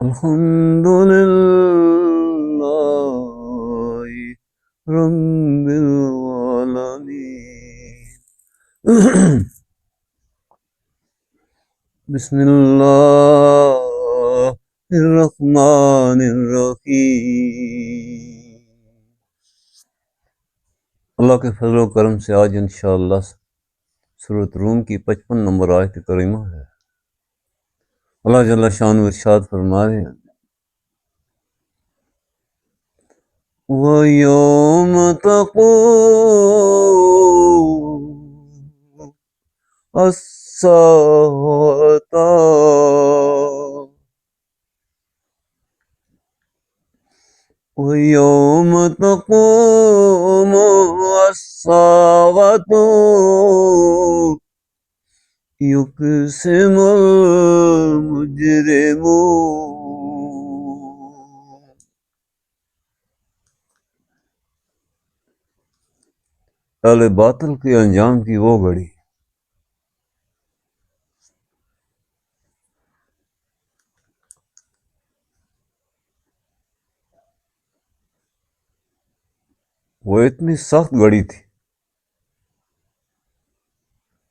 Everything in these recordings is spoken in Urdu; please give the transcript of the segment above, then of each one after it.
الحمد لله رب العالمين. بسم الله الرحمن الرحیم. اللہ کے فضل و کرم سے آج انشاءاللہ سورۃ روم کی 55 نمبر آیت کریمہ ہے. اللہ جل شانہ ارشاد فرما رہے ہیں وَيَوْمَ تَقُومُ السَّاعَةُ وَيَوْمَ تَقُومُ السَّاعَةُ يُقْسِمُ الْمُجْرِمُونَ. اہل باطل کے انجام کی وہ گھڑی وہ اتنی سخت گھڑی تھی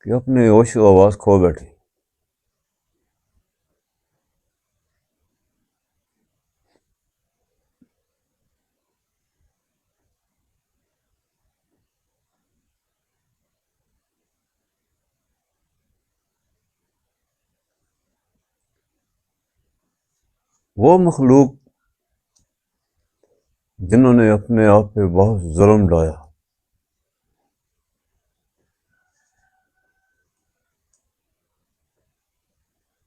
کہ اپنے ہوش و آواز کھو بیٹھی. وہ مخلوق جنہوں نے اپنے آپ پہ بہت ظلم ڈھایا،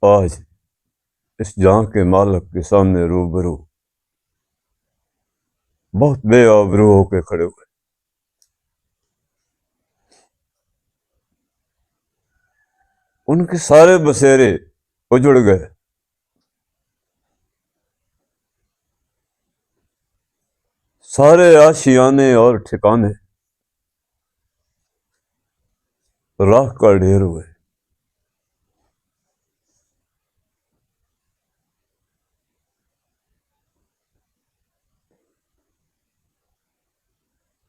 آج اس جہاں کے مالک کے سامنے روبرو بہت بے آبرو ہو کے کھڑے ہوئے. ان کے سارے بسیرے اجڑ گئے. سارے آشیانے اور ٹھکانے راہ کا ڈھیر ہوئے.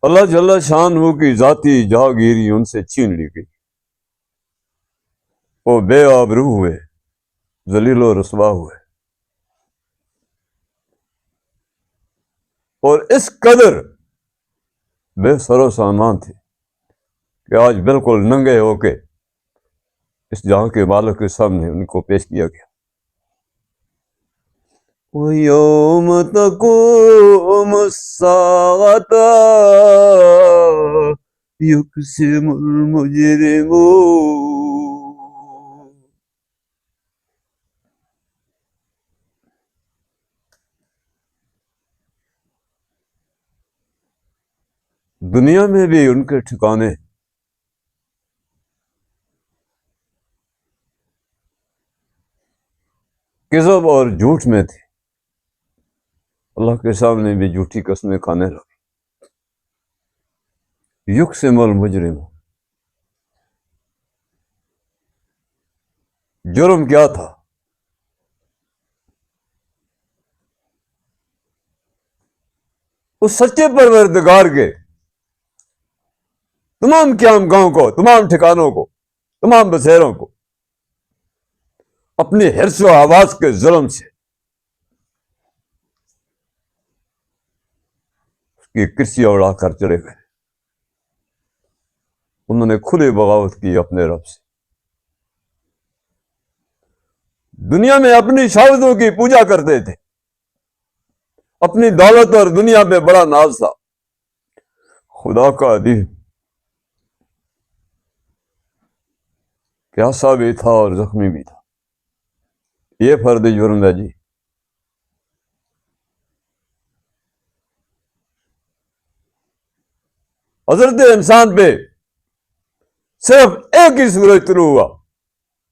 اللہ جل شانہ کی ذاتی جاگیری ان سے چھین لی گئی. وہ بے آبرو ہوئے، ذلیل و رسوا ہوئے، اور اس قدر بے سر و سامان تھے کہ آج بالکل ننگے ہو کے اس جہاں کے مالک کے سامنے ان کو پیش کیا گیا. وَيَوْمَ تَقُومُ السَّاعَةُ يُقْسِمُ الْمُجْرِمُونَ. دنیا میں بھی ان کے ٹھکانے کذب اور جھوٹ میں تھے. اللہ کے سامنے بھی جھوٹی قسمیں کھانے لگے. یقسم المجرم، جرم کیا تھا؟ اس سچے پروردگار کے تمام قیام گاہوں کو، تمام ٹھکانوں کو، تمام بسیروں کو اپنی حرص و آواز کے ظلم سے اس کی کرسی اڑا کر چلے گئے. انہوں نے کھلی بغاوت کی اپنے رب سے. دنیا میں اپنی شاوزوں کی پوجا کرتے تھے، اپنی دولت اور دنیا پہ بڑا ناز تھا. خدا کا دین پیاسا بھی تھا اور زخمی بھی تھا. یہ فرد جرم ہے جی. حضرت انسان پہ صرف ایک ہی سورج طلوع ہوا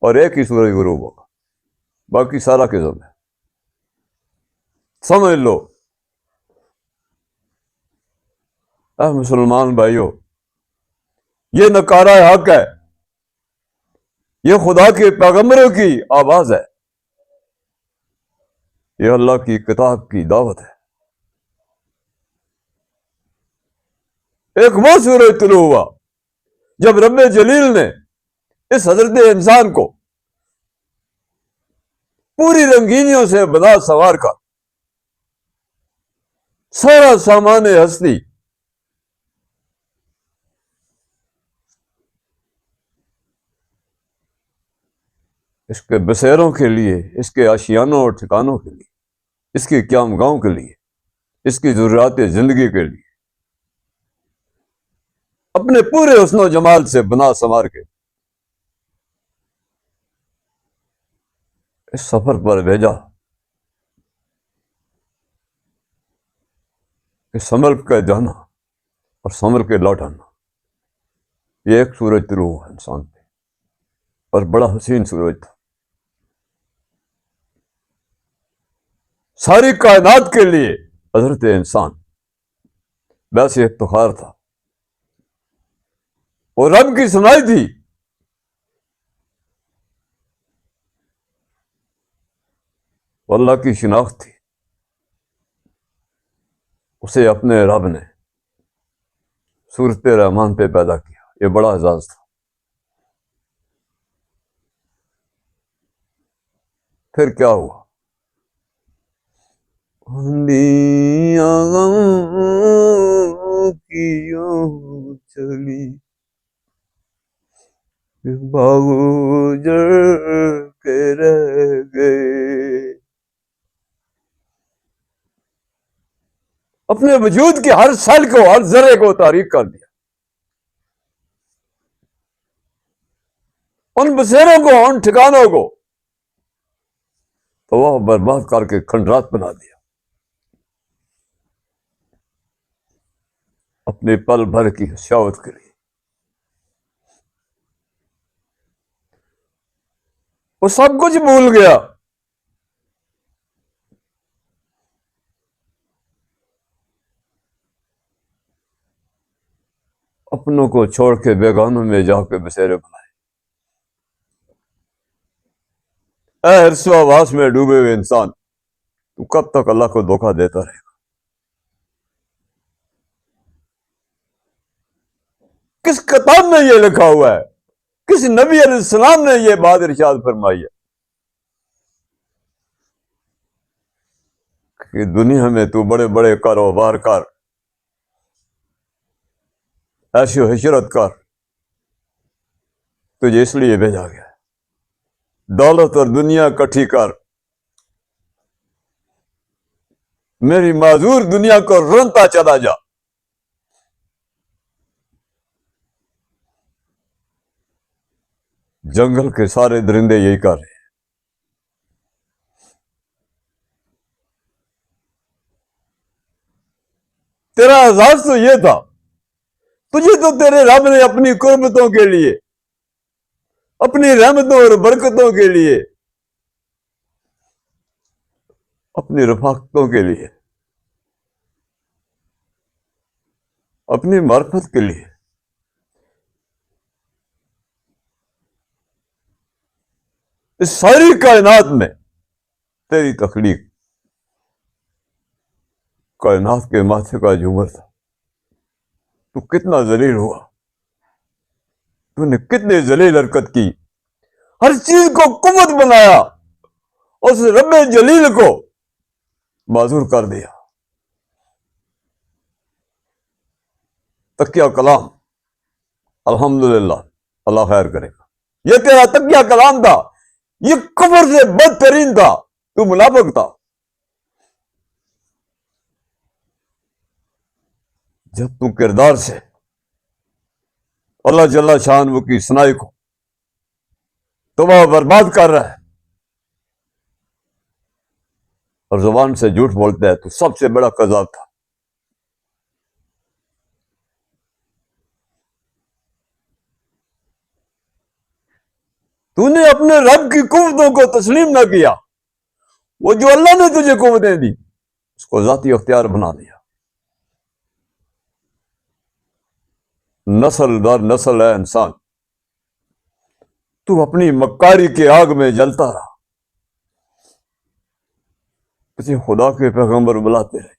اور ایک ہی سورج غروب ہوگا، باقی سارا قسم ہے. سمجھ لو اے مسلمان بھائیو، یہ نکارہ حق ہے، یہ خدا کے پیغمبروں کی آواز ہے. یہ اللہ کی کتاب کی دعوت ہے۔ ایک وہ سورج طلوع ہوا جب رب جلیل نے اس حضرت انسان کو پوری رنگینیوں سے بنا سنوار کر سارا سامان ہستی اس کے بسیروں کے لیے، اس کے آشیانوں اور ٹھکانوں کے لیے، اس کے قیام گاؤں کے لیے، اس کی ضروریات زندگی کے لیے اپنے پورے حسن و جمال سے بنا سنوار کے اس سفر پر بھیجا کہ سنبھل کے جانا اور سنبھل کے لوٹ آنا۔ یہ ایک سورج طلوع ہوا انسان پہ، اور بڑا حسین سورج تھا۔ ساری کائنات کے لیے حضرت انسان ویسے افتخار تھا، اور رب کی سنائی تھی اللہ کی شناخت تھی۔ اسے اپنے رب نے صورت رحمان پہ پیدا کیا، یہ بڑا اعزاز تھا۔ پھر کیا ہوا؟ آندھیاں غم کی یوں چلی، باغ اجڑ کے رہ گئے، اپنے وجود کے ہر سیل کو، ہر ذرے کو تاریک کر دیا، ان بسیروں کو، ان ٹھکانوں کو تباہ برباد کر کے کھنڈرات بنا دیا، اپنے پل بھر کی شاوت کے لیے۔ وہ سب کچھ بھول گیا، اپنوں کو چھوڑ کے بیگانوں میں جا کے بسیرے بنائے۔ اے حرص و حواس میں ڈوبے ہوئے انسان، تو کب تک اللہ کو دھوکہ دیتا رہے گا؟ کس کتاب میں یہ لکھا ہوا ہے؟ کس نبی علیہ السلام نے یہ بات ارشاد فرمائی ہے کہ دنیا میں تو بڑے بڑے کاروبار کر، عیش و عشرت کر، تجھے اس لیے بھیجا گیا ہے، دولت اور دنیا اکٹھی کر، میری معذور دنیا کو رونتا چلا جا۔ جنگل کے سارے درندے یہی کر رہے ہیں۔ تیرا اعزاز تو یہ تھا، تجھے تو تیرے رب نے اپنی قربتوں کے لیے، اپنی رحمتوں اور برکتوں کے لیے، اپنی رفاقتوں کے لیے، اپنی معرفت کے لیے اس ساری کائنات میں تیری تخلیق کائنات کے ماتھے کا جھومر تھا۔ تو کتنا ذلیل ہوا، تو نے کتنی ذلیل حرکت کی، ہر چیز کو قوت بنایا، اس رب جلیل کو معذور کر دیا۔ تکیہ کلام، الحمدللہ، اللہ خیر کرے گا، یہ تیرا تکیہ کلام تھا، یہ کفر سے بدترین تھا، تو منافق تھا۔ جب تو کردار سے اللہ جل شانہ کی ثنائی کو تباہ برباد کر رہا ہے اور زبان سے جھوٹ بولتا ہے، تو سب سے بڑا کذاب تھا۔ تو نے اپنے رب کی قوتوں کو تسلیم نہ کیا، وہ جو اللہ نے تجھے قوتیں دی اس کو ذاتی اختیار بنا دیا۔ نسل در نسل ہے انسان، تو اپنی مکاری کے آگ میں جلتا رہا، تجھے خدا کے پیغمبر بلاتے رہے،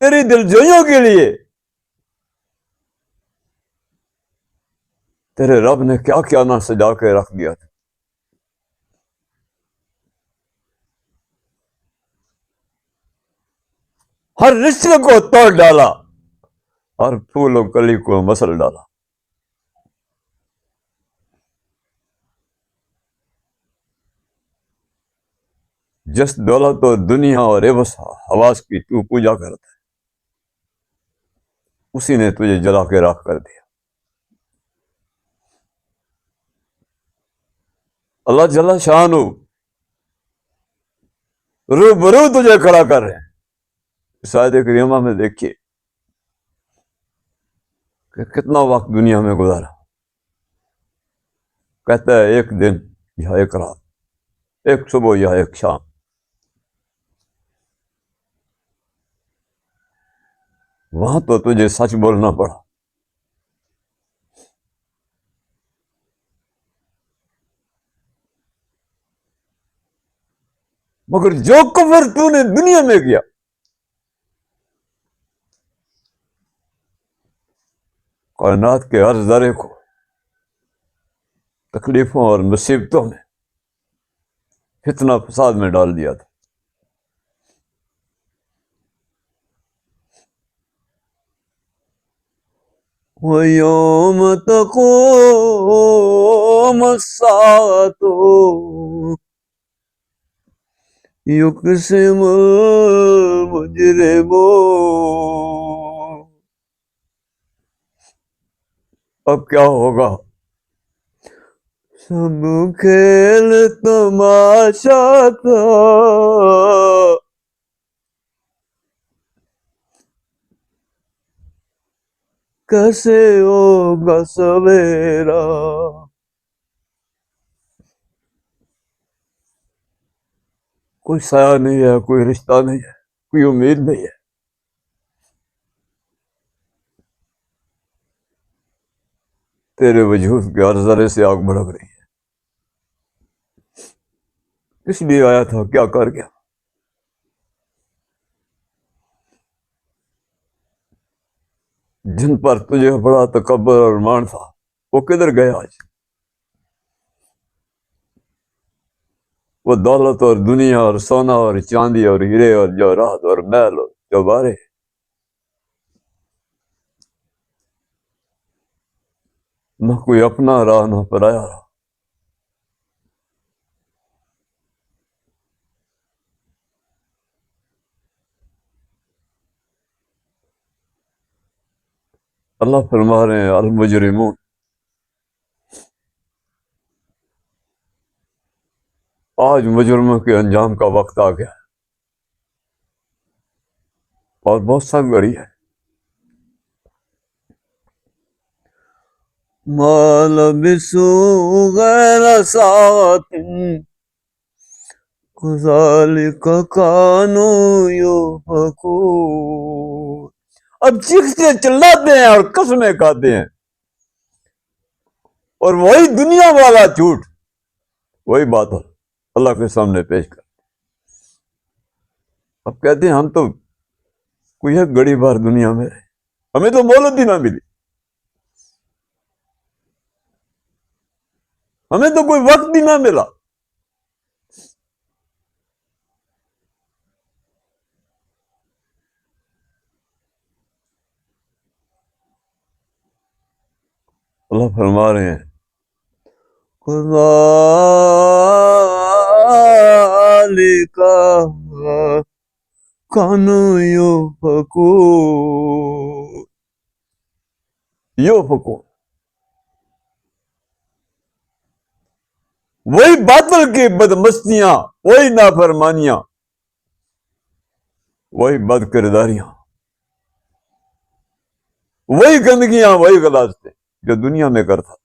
تیری دلجوئیوں کے لیے تیرے رب نے کیا کیا نہ سجا کے رکھ دیا تھا۔ ہر رشتے کو توڑ ڈالا، ہر پھول و کلی کو مسل ڈالا۔ جس دولت و دنیا اور عوض حواس کی تو پوجا کرتا ہے، اسی نے تجھے جلا کے راکھ کر دیا۔ اللہ جل شانہ روبرو تجھے کھڑا کر رہے ہیں۔ اس آیت کریمہ میں دیکھیے کہ کتنا وقت دنیا میں گزارا۔ کہتا ہے ایک دن یا ایک رات، ایک صبح یا ایک شام۔ وہاں تو تجھے سچ بولنا پڑا، مگر جو کفر تو نے دنیا میں کیا، کائنات کے ہر ذرے کو تکلیفوں اور مصیبتوں میں، فتنہ فساد میں ڈال دیا تھا۔ وَيَوْمَ تَقُومُ السَّاعَةُ يُقْسِمُ الْمُجْرِمُونَ۔ اب کیا ہوگا؟ سب کھیل تماشا تھا، کیسے ہوگا سویرا۔ کوئی سایہ نہیں ہے، کوئی رشتہ نہیں ہے، کوئی امید نہیں ہے۔ تیرے وجود کے ہر ذرے سے آگ بھڑک رہی ہے۔ اس لیے آیا تھا، کیا کر گیا؟ جن پر تجھے بڑا تکبر اور مان تھا، وہ کدھر گئے آج؟ وہ دولت اور دنیا اور سونا اور چاندی اور ہیرے اور جواہرات اور محل اور چوبارے، نہ کوئی اپنا رہا نہ پرایا رہا۔ اللہ فرما رہے ہیں المجرمون، آج مجرموں کے انجام کا وقت آ گیا اور بہت سخت گھڑی ہے۔ ما لبثوا غیر ساعۃ کذالک کانوا یؤفکون۔ اب چیختے چلاتے ہیں اور قسمیں کھاتے ہیں، اور وہی دنیا والا جھوٹ، وہی بات اللہ کے سامنے پیش کر۔ اب کہتے ہیں ہم تو کوئی ایک گھڑی بار دنیا میں رہے، ہمیں تو مہلت ہی نہ ملی، ہمیں تو کوئی وقت بھی نہ ملا۔ اللہ فرما رہے ہیں کذالک کانوا یؤفکون، وہی باطل کی بدمستیاں، وہی نافرمانیاں، وہی بد کرداریاں، وہی گندگیاں، وہی غلاظتیں جو دنیا میں کرتا تھا۔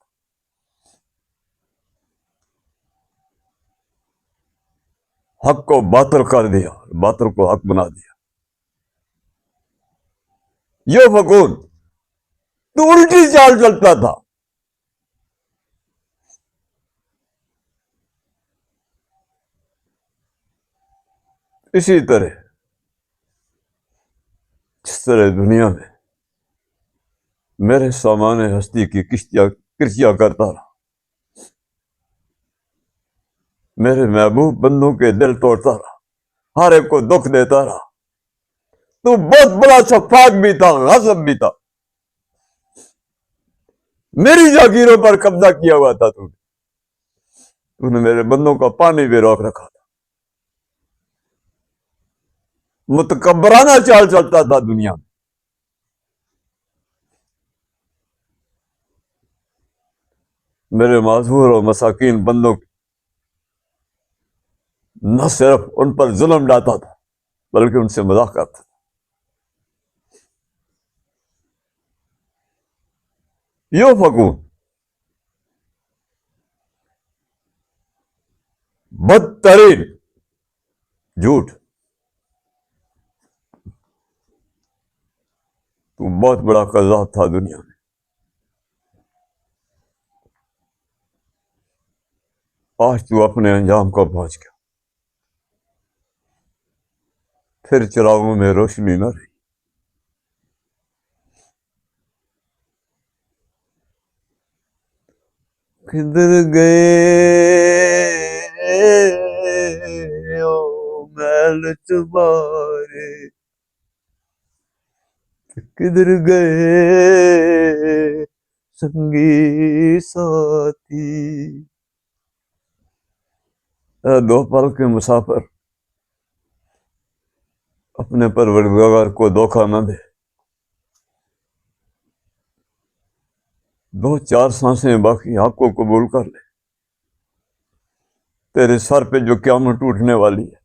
حق کو باطل کر دیا، باطل کو حق بنا دیا۔ یؤفکون، تو الٹی چال چلتا تھا، اسی طرح جس طرح دنیا میں میرے سامان ہستی کی کرشیاں کرتا رہا، میرے محبوب بندوں کے دل توڑتا رہا، ہر ایک کو دکھ دیتا رہا، تو بہت بڑا شفاق بھی تھا، غاصب بھی تھا، میری جاگیروں پر قبضہ کیا ہوا تھا، تو نے میرے بندوں کا پانی بھی روک رکھا تھا، متکبرانہ چال چلتا تھا دنیا میں۔ میرے معذور اور مساکین بندوں نہ صرف ان پر ظلم ڈالتا تھا بلکہ ان سے مذاق کرتا تھا۔ یوں فکون بدترین جھوٹ، تو بہت بڑا قذاب تھا دنیا میں، آج تو اپنے انجام کو پہنچ گیا، پھر چراغوں میں روشنی نہ رہی۔ کدھر گئے او محل تمہارے، کدھر گئے سنگی ساتھی، اے دو پل کے مسافر، اپنے پروردگار کو دھوکہ نہ دے، دو چار سانسیں باقی آپ کو قبول کر لے، تیرے سر پہ جو قیامت ٹوٹنے والی ہے،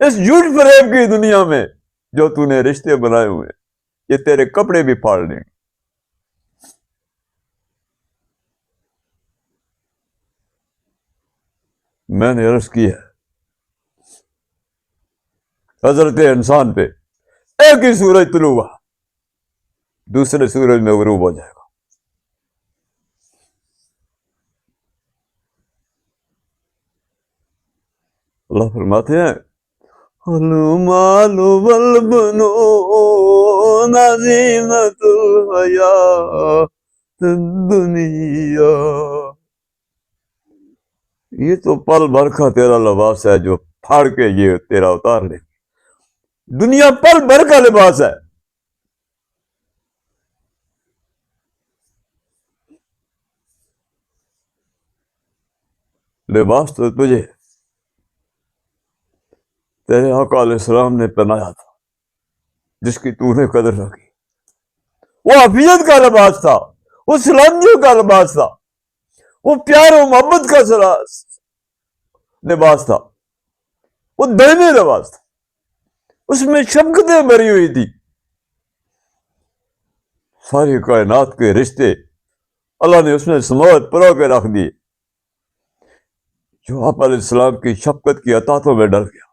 اس جھوٹ فریب کی دنیا میں جو تو نے رشتے بنائے ہوئے یہ تیرے کپڑے بھی پھاڑ دیں گے۔ میں نے عرض کی ہے حضرت انسان پہ ایک ہی سورج طلوع ہوا، دوسرے سورج میں غروب ہو جائے گا۔ اللہ فرماتے ہیں المال والبنون زینۃ الحیات الدنیا، یہ تو پل بھر کا تیرا لباس ہے جو پھاڑ کے یہ تیرا اتار لے، دنیا پل بھر کا لباس ہے، لباس تو تجھے تیرے آقا علیہ السلام نے پہنایا تھا جس کی تو نے قدر رکھی، وہ عافیت کا لباس تھا، وہ سلامتیوں کا لباس تھا، وہ پیار و محبت کا لباس تھا، وہ دائمی لباس تھا، اس میں شفقتیں بھری ہوئی تھی، ساری کائنات کے رشتے اللہ نے اس میں سماوت پرو کے رکھ دیے، جو آپ علیہ السلام کی شفقت کی عطاطوں میں ڈر گیا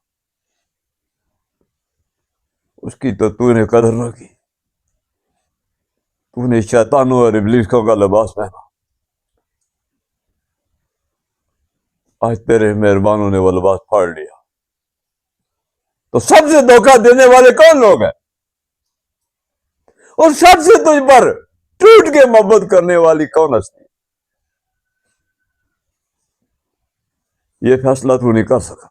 اس کی تو نے قدر نہ کی، تو نے شیطانوں اور ابلیسوں کا لباس پہنا، آج تیرے مہربانوں نے وہ لباس پھاڑ لیا، تو سب سے دھوکہ دینے والے کون لوگ ہیں، اور سب سے تجھ پر ٹوٹ کے محبت کرنے والی کون ہستی، یہ فیصلہ تو نہیں کر سکا،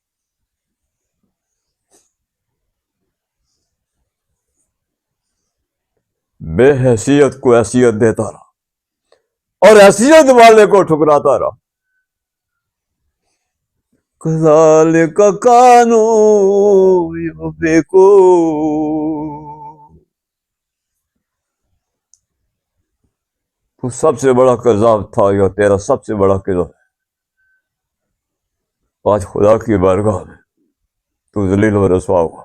بے حیثیت کو حیثیت دیتا رہا اور حیثیت والے کو ٹھکراتا رہا، کذالک کانوا یؤفکون، تو سب سے بڑا کذاب تھا یا تیرا سب سے بڑا کذاب ہے، آج خدا کی بارگاہ میں تو ذلیل و رسوا ہوا۔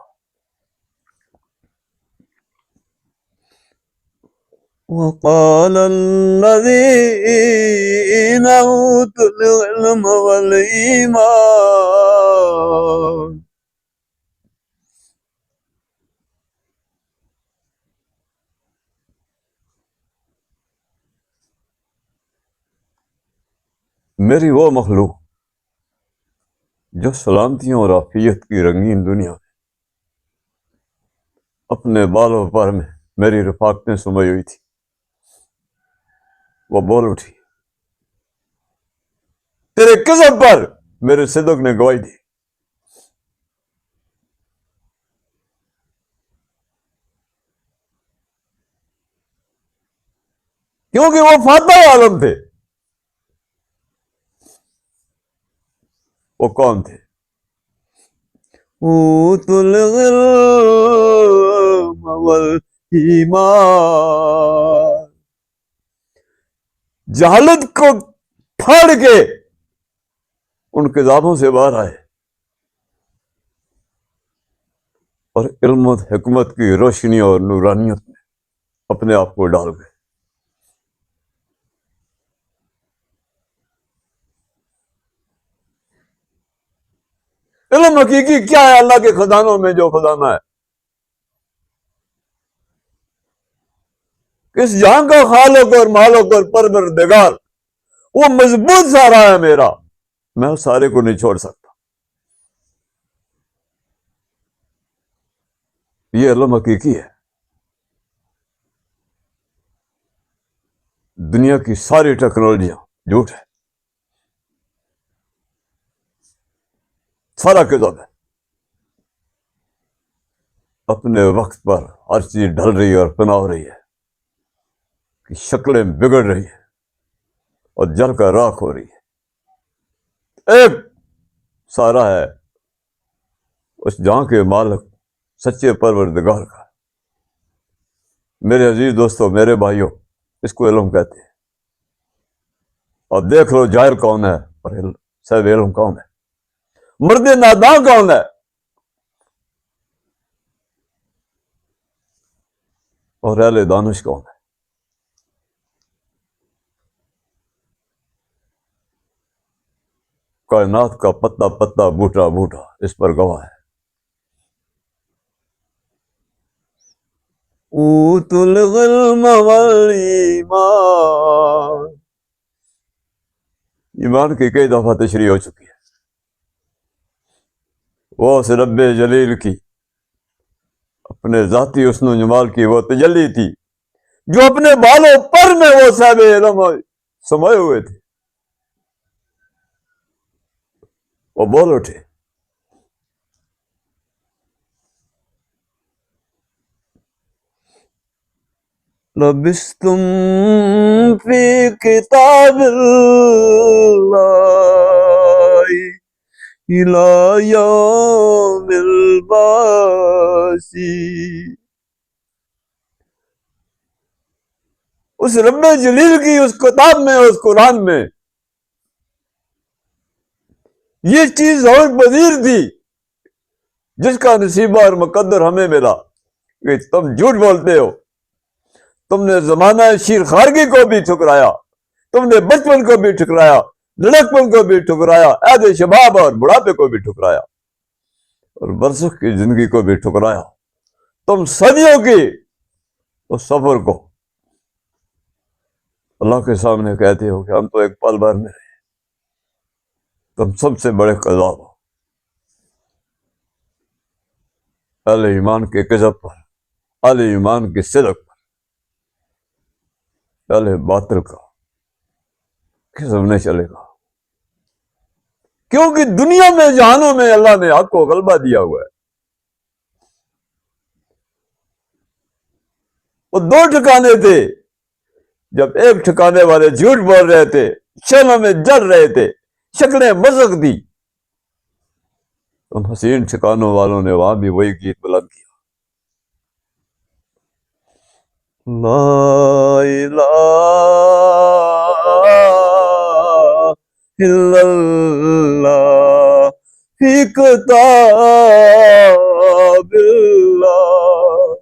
وقال الذين اوتوا العلم والایمان، میری وہ مخلوق جو سلامتیوں اور عافیت کی رنگین دنیا میں اپنے بالوں پر میں میری رفاقتیں سمئی ہوئی تھی، وہ بول اٹھی، تیرے کذب پر میرے صدق نے گواہی دی۔ کیونکہ وہ فاتح عالم تھے۔ وہ کون تھے؟ اوتوا العلم والایمان، جہالت کو پھاڑ کے ان کتابوں سے باہر آئے اور علم و حکمت کی روشنی اور نورانیت میں اپنے آپ کو ڈال گئے۔ علم حقیقی کیا ہے؟ اللہ کے خزانوں میں جو خزانہ ہے، اس جہاں کا خالق اور مالک اور پروردگار، وہ مضبوط سارا ہے میرا، میں اس سارے کو نہیں چھوڑ سکتا۔ یہ علم حقیقی ہے۔ دنیا کی ساری ٹیکنالوجیاں جھوٹ ہے، سارا کذب ہے۔ اپنے وقت پر ہر چیز ڈھل رہی ہے اور فنا ہو رہی ہے، کہ شکلیں بگڑ رہی ہیں اور جل کر راکھ ہو رہی ہے۔ ایک سارا ہے اس جہاں کے مالک سچے پروردگار کا۔ میرے عزیز دوستو، میرے بھائیوں، اس کو علم کہتے ہیں۔ اور دیکھ لو جاہل کون ہے اور صاحب علم کون ہے، مرد ناداں کون ہے اور اہل دانش کون ہے۔ کائنات کا پتا پتا بوٹا بوٹا اس پر گواہ ہے۔ اوتوا العلم والایمان، ایمان کی کئی دفعہ تشریح ہو چکی ہے۔ وہ اس رب جلیل کی اپنے ذاتی حسن و جمال کی وہ تجلی تھی جو اپنے بالوں پر میں وہ صاحب علم سمائے ہوئے تھے۔ وہ بول اٹھے، لبستم فی کتاب اللہ الی یوم البعث، اس رب جلیل کی اس کتاب میں، اس قرآن میں یہ چیز اور پذیر تھی جس کا نصیبہ اور مقدر ہمیں ملا، کہ تم جھوٹ بولتے ہو۔ تم نے زمانہ شیر خارگی کو بھی ٹھکرایا، تم نے بچپن کو بھی ٹھکرایا، لڑکپن کو بھی ٹھکرایا، عہد شباب اور بڑھاپے کو بھی ٹھکرایا، اور برزخ کی زندگی کو بھی ٹھکرایا۔ تم صدیوں کی اس سفر کو اللہ کے سامنے کہتے ہو کہ ہم تو ایک پل بھر میں رہے۔ تم سب سے بڑے کذاب ہو۔ اہل ایمان کے کذب پر، اہل ایمان کی صدق پر، اہل باطل کا کذب نہیں چلے گا، کیونکہ دنیا میں جہانوں میں اللہ نے حق کو غلبہ دیا ہوا ہے۔ وہ دو ٹھکانے تھے، جب ایک ٹھکانے والے جھوٹ بول رہے تھے، شیلوں میں جل رہے تھے، شکلیں مذہب دی، ان حسین ٹھکانوں والوں نے وہاں بھی وہی گیت بلند کیا، لا الہ الا اللہ فی کتاب اللہ۔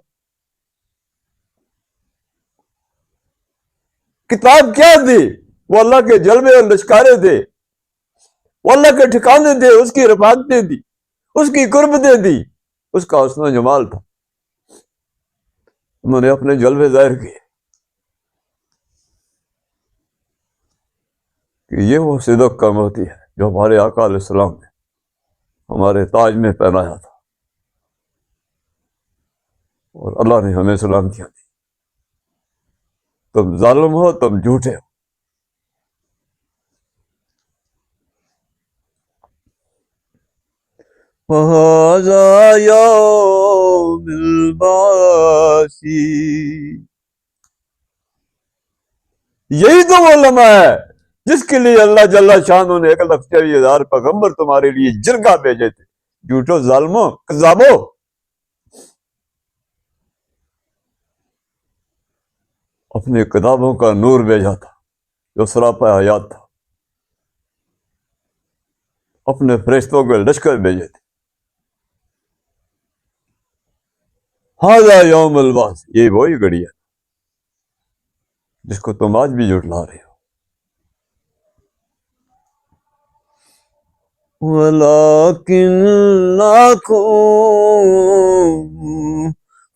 کتاب کیا تھی؟ وہ اللہ کے جلوے اور لشکارے تھے، وہ اللہ کے ٹھکانے تھے، اس کی رفاقتیں تھی، اس کی قربتیں تھی، اس کا حسن و جمال تھا۔ انہوں نے اپنے جلوے ظاہر کیے کہ یہ وہ صدق کا موتی ہے جو ہمارے آقا علیہ السلام نے ہمارے تاج میں پہنایا تھا اور اللہ نے ہمیں سلامتیاں دی. تم ظالم ہو، تم جھوٹے ہو. وَهَذَا يَوْمُ الْبَعْثِ. یہی تو وہ لمحہ ہے جس کے لیے اللہ جل شانہ نے 1,40,000 پیغمبر تمہارے لیے جرگہ بھیجے تھے. جھوٹو، ظالموں، کذابو. اپنے کتابوں کا نور بھیجا تھا جو سراپا حیات تھا. اپنے فرشتوں کے لشکر بھیجے تھے. ھذا یوم البعث. یہ وہی گھڑی ہے جس کو تم آج بھی جھٹلا رہے ہو. وَلَٰكِنَّكُمْ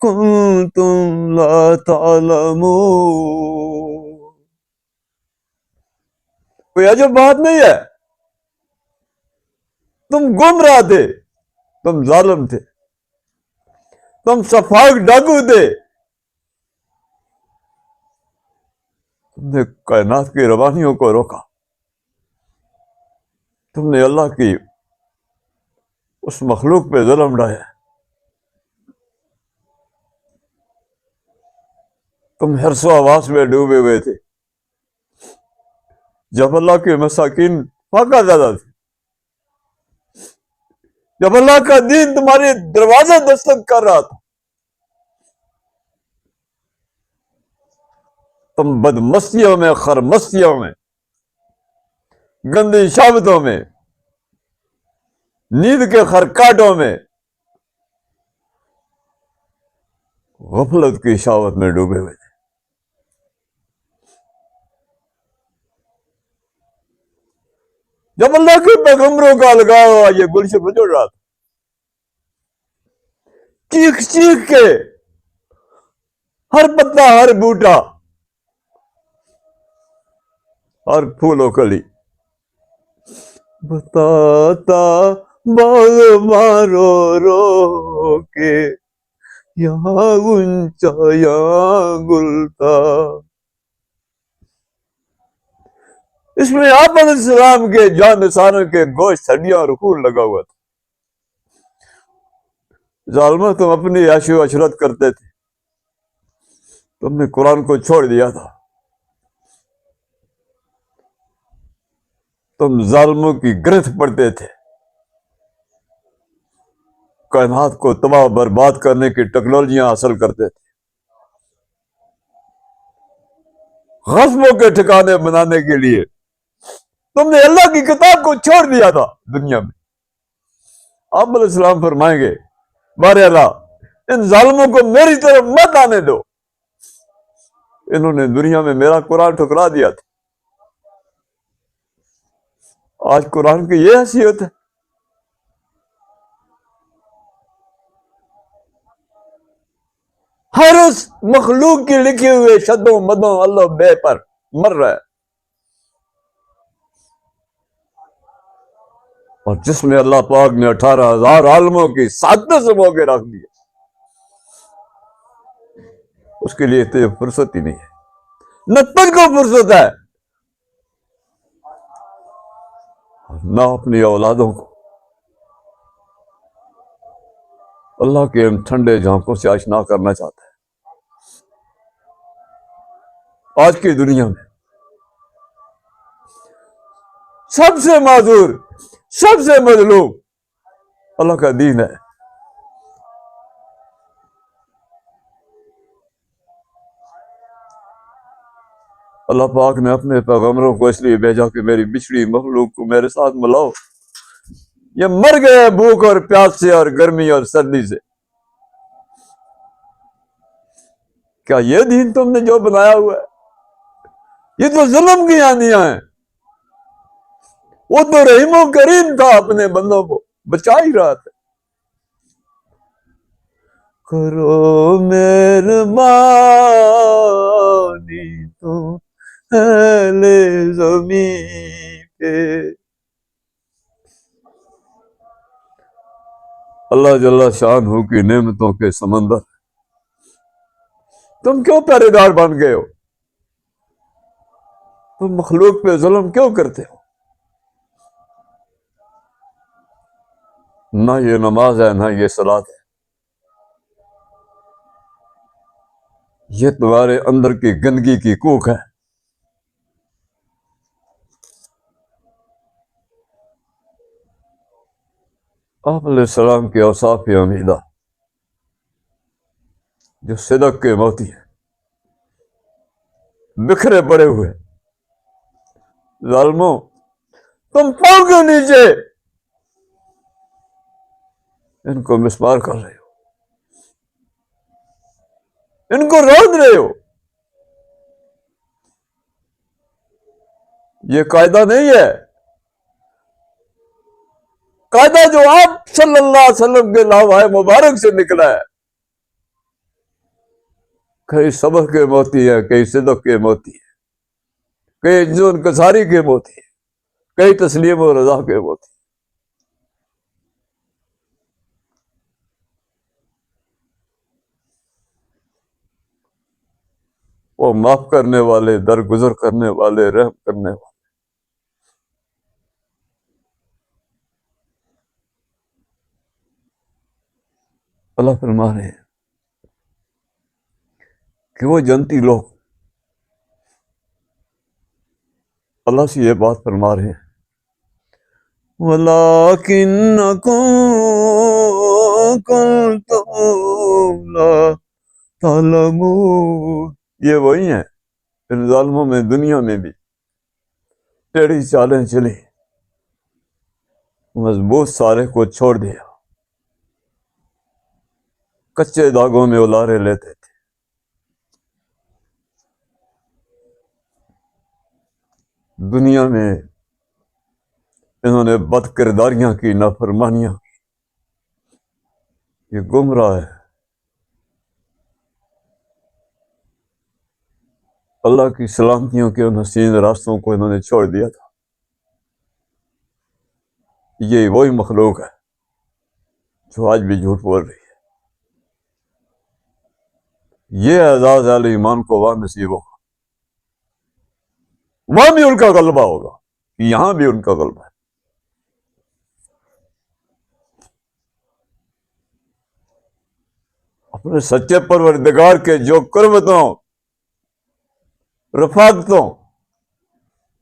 كُنْتُمْ لَا تَعْلَمُونَ. کوئی عجب بات نہیں ہے. تم گمراہ تھے، تم ظالم تھے، تم شفاق ڈاکو تھے. تم نے کائنات کی روانیوں کو روکا. تم نے اللہ کی اس مخلوق پہ ظلم ڈھایا. تم حرص و حواس میں ڈوبے ہوئے تھے جب اللہ کے مساکین فاقہ زدہ تھے، جب اللہ کا دین تمہارے دروازے دستک کر رہا تھا. تم بدمستیوں میں، خرمستیوں میں، گندی شہوتوں میں، نیند کے خرکاٹوں میں، غفلت کی شہوت میں ڈوبے ہوئے تھے. جب اللہ کے پیغمبروں کا الگاؤ یہ گلشن بجڑ رہا تھا، چیخ چیخ کے ہر پتا، ہر بوٹا، ہر پھول و کلی بتاتا باغ مارو رو کے، یہاں غنچہ یہاں گلتا. اس میں آپ علیہ السلام کے جان نثاروں کے گوشت، ہڈیاں اور خون لگا ہوا تھا. ظالمہ، تم اپنی عیش و عشرت کرتے تھے. تم نے قرآن کو چھوڑ دیا تھا. تم ظالموں کی گرفت پڑتے تھے. کائنات کو تباہ برباد کرنے کی ٹیکنالوجیاں حاصل کرتے تھے. غصبوں کے ٹھکانے بنانے کے لیے تم نے اللہ کی کتاب کو چھوڑ دیا تھا دنیا میں. آپ علیہ السلام فرمائیں گے، بار اللہ ان ظالموں کو میری طرف مت آنے دو. انہوں نے دنیا میں میرا قرآن ٹھکرا دیا تھا. آج قرآن کی یہ حیثیت ہے. ہر اس مخلوق کی لکھے ہوئے شدوں مدوں اللہ بے پر مر رہا ہے، اور جس میں اللہ پاک نے 18,000 عالموں کی سعادت سمو کے رکھ دی. اس کے لیے تو فرصت ہی نہیں ہے، نہ تجھ کو فرصت ہے، نہ اپنی اولادوں کو اللہ کے ان ٹھنڈے جھانکوں سے آشنا کرنا چاہتا ہے. آج کی دنیا میں سب سے معذور، سب سے مظلوم اللہ کا دین ہے. اللہ پاک نے اپنے پیغمبروں کو اس لیے بھیجا کہ میری بچھڑی مخلوق کو میرے ساتھ ملاؤ. یہ مر گئے بھوک اور پیاس سے اور گرمی اور سردی سے. کیا یہ دین تم نے جو بنایا ہوا ہے؟ یہ تو ظلم کی آندیاں ہیں. وہ تو رحیم و کریم تھا، اپنے بندوں کو بچا ہی رہا تھا. کرو مہربانی تم اہل زمین پہ، اللہ جل شان ہو کی نعمتوں کے سمندر، تم کیوں پہرے دار بن گئے ہو؟ تم مخلوق پہ ظلم کیوں کرتے ہو؟ نہ یہ نماز ہے، نہ یہ صلاۃ ہے، یہ تمہارے اندر کی گندگی کی کوک ہے۔ آپ علیہ السلام کے اوصاف حمیدہ جو صدق کے موتی ہیں، بکھرے پڑے ہوئے، ظالموں تم پاؤں کے نیچے ان کو مسمار کر رہے ہو، ان کو روند رہے ہو۔ یہ قاعدہ نہیں ہے، قاعدہ جو آپ صلی اللہ علیہ وسلم کے لاوائے مبارک سے نکلا ہے۔ کئی صبر کے موتی ہیں، کئی صدق کے موتی ہیں، کئی جون کساری کے موتی ہیں، کئی تسلیم و رضا کے موتی ہیں۔ وہ معاف کرنے والے، درگزر کرنے والے، رحم کرنے والے۔ اللہ فرما رہے ہیں کہ وہ جنتی لوگ اللہ سے یہ بات فرما رہے ہیں، وَلَٰكِنَّكُمْ كُنتُمْ لَا تَعْلَمُونَ۔ یہ وہی ہیں ان ظالموں میں دنیا میں بھی ٹیڑھی چالیں چلی، مضبوط سارے کو چھوڑ دیا، کچے داغوں میں الارے لیتے تھے۔ دنیا میں انہوں نے بد کرداریاں کی، نافرمانیاں کی۔ یہ گمراہ ہے، اللہ کی سلامتیوں کے ان حسین راستوں کو انہوں نے چھوڑ دیا تھا۔ یہ وہی مخلوق ہے جو آج بھی جھوٹ بول رہی ہے۔ یہ اعزاز اہل ایمان کو وہاں نصیب ہوگا، وہاں بھی ان کا غلبہ ہوگا، یہاں بھی ان کا غلبہ ہے۔ اپنے سچے پروردگار کے جو قربتوں، رفاقتوں،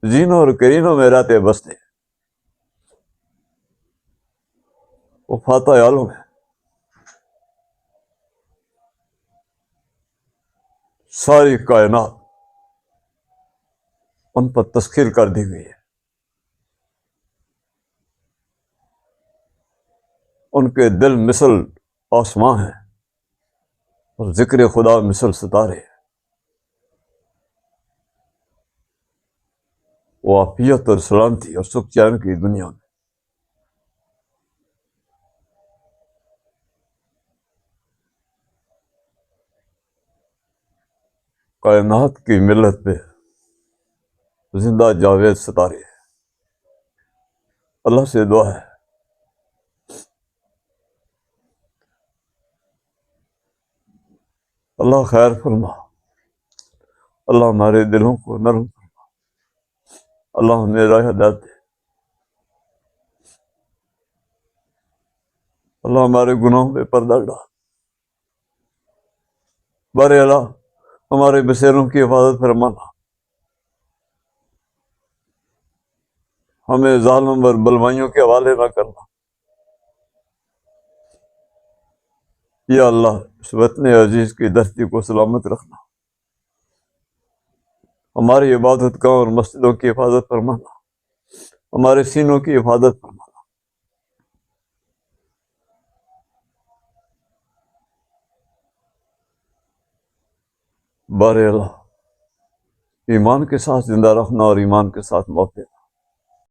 زینوں اور کرینوں میں رہتے بستے، وہ فاتح عالم ہے۔ ساری کائنات ان پر تسخیر کر دی گئی ہے، ان کے دل مثل آسمان ہیں اور ذکر خدا مثل ستارے۔ وہ عافیت اور سلامتی اور سکھ چین کی دنیا میں۔ کائنات کی ملت پہ زندہ جاوید ستارے۔ اللہ سے دعا ہے اللہ خیر فرما، اللہ ہمارے دلوں کو نرم فرما، اللہ ہمیں راہ ہدایت دے، اللہ ہمارے گناہوں پہ پردہ ڈال، بار اللہ ہمارے بسیروں کی حفاظت فرمانا، ہمیں ظالم اور بلوائیوں کے حوالے نہ کرنا۔ یا اللہ اس وطن عزیز کی دھرتی کو سلامت رکھنا، ہماری عبادت گاہ اور مسجدوں کی حفاظت فرمانا، ہمارے سینوں کی حفاظت فرمانا۔ بار اللہ ایمان کے ساتھ زندہ رکھنا اور ایمان کے ساتھ موت دینا۔